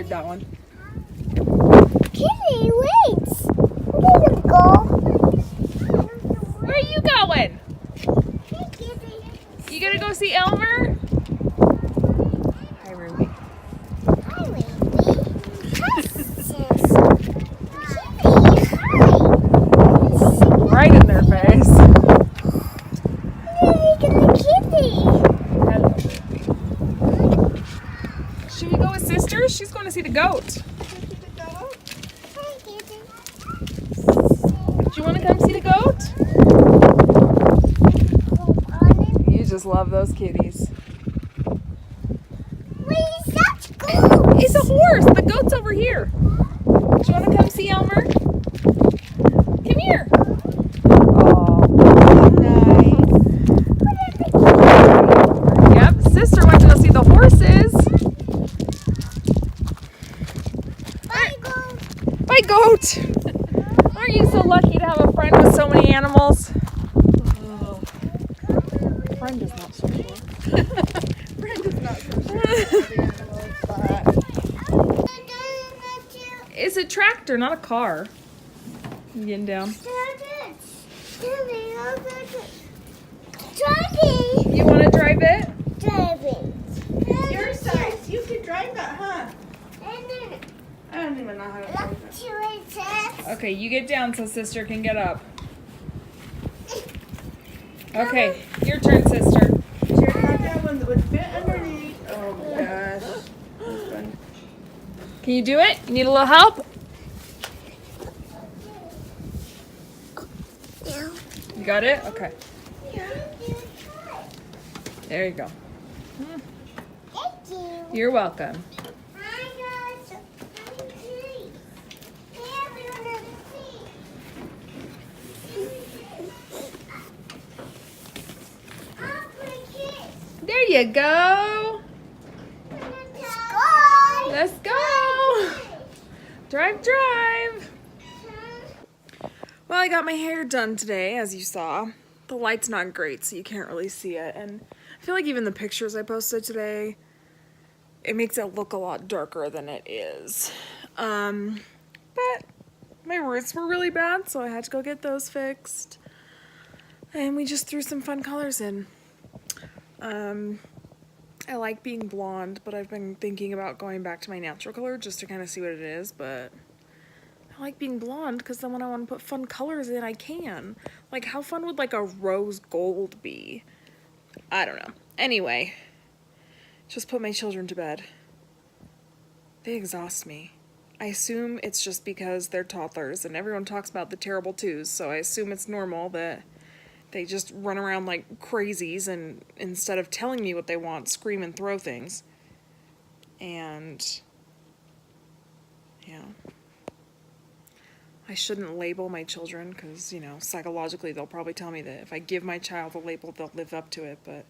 scared, that one. Kitty, wait. Where did you go? Where are you going? Hey, Kitty. You gonna go see Elmer? Hi, Ruby. Hi, Ruby. Hi, sis. Kitty, hi. Right in their face. Look at the kitty. Hello. Should we go with sisters? She's going to see the goat. Hi, kitty. Do you want to come see the goat? You just love those kitties. Where's that goat? It's a horse. The goat's over here. Do you want to come see Elmer? Come here. Oh, nice. Yep, sister went to go see the horses. Bye, goat. Bye, goat. Aren't you so lucky to have a friend with so many animals? Friend is not so sure. Friend is not so sure. It's a tractor, not a car. You getting down? Driving. You want to drive it? Driving. Your size. You can drive that, huh? I don't even know how to drive it. Okay, you get down so sister can get up. Okay, your turn, sister. Sure, have that one that would fit underneath. Oh my gosh. This one. Can you do it? You need a little help? You got it? Okay. There you go. Thank you. You're welcome. There you go. Let's go. Drive, drive. Well, I got my hair done today, as you saw. The light's not great, so you can't really see it. And I feel like even the pictures I posted today, it makes it look a lot darker than it is. But my roots were really bad, so I had to go get those fixed. And we just threw some fun colors in. I like being blonde, but I've been thinking about going back to my natural color just to kind of see what it is, but I like being blonde because then when I want to put fun colors in, I can. Like, how fun would, like, a rose gold be? I don't know. Anyway, just put my children to bed. They exhaust me. I assume it's just because they're toddlers, and everyone talks about the terrible twos, so I assume it's normal that they just run around like crazies and instead of telling me what they want, scream and throw things. And yeah. I shouldn't label my children because, you know, psychologically they'll probably tell me that if I give my child a label, they'll live up to it. But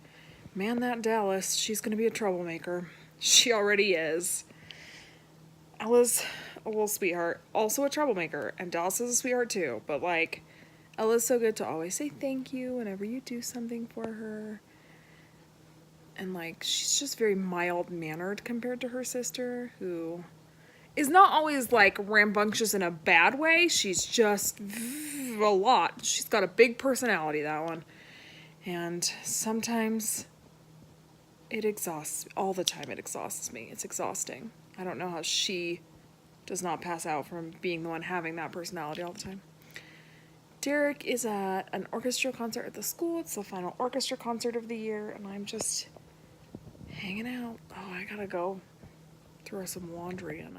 man, that Dallas, she's going to be a troublemaker. She already is. Ella's a little sweetheart, also a troublemaker, and Dallas is a sweetheart too. But like, Ella's so good to always say thank you whenever you do something for her. And like, she's just very mild-mannered compared to her sister, who is not always like rambunctious in a bad way. She's just a lot. She's got a big personality, that one. And sometimes it exhausts, all the time it exhausts me. It's exhausting. I don't know how she does not pass out from being the one having that personality all the time. Derek is at an orchestra concert at the school. It's the final orchestra concert of the year, and I'm just hanging out. Oh, I gotta go throw some laundry in.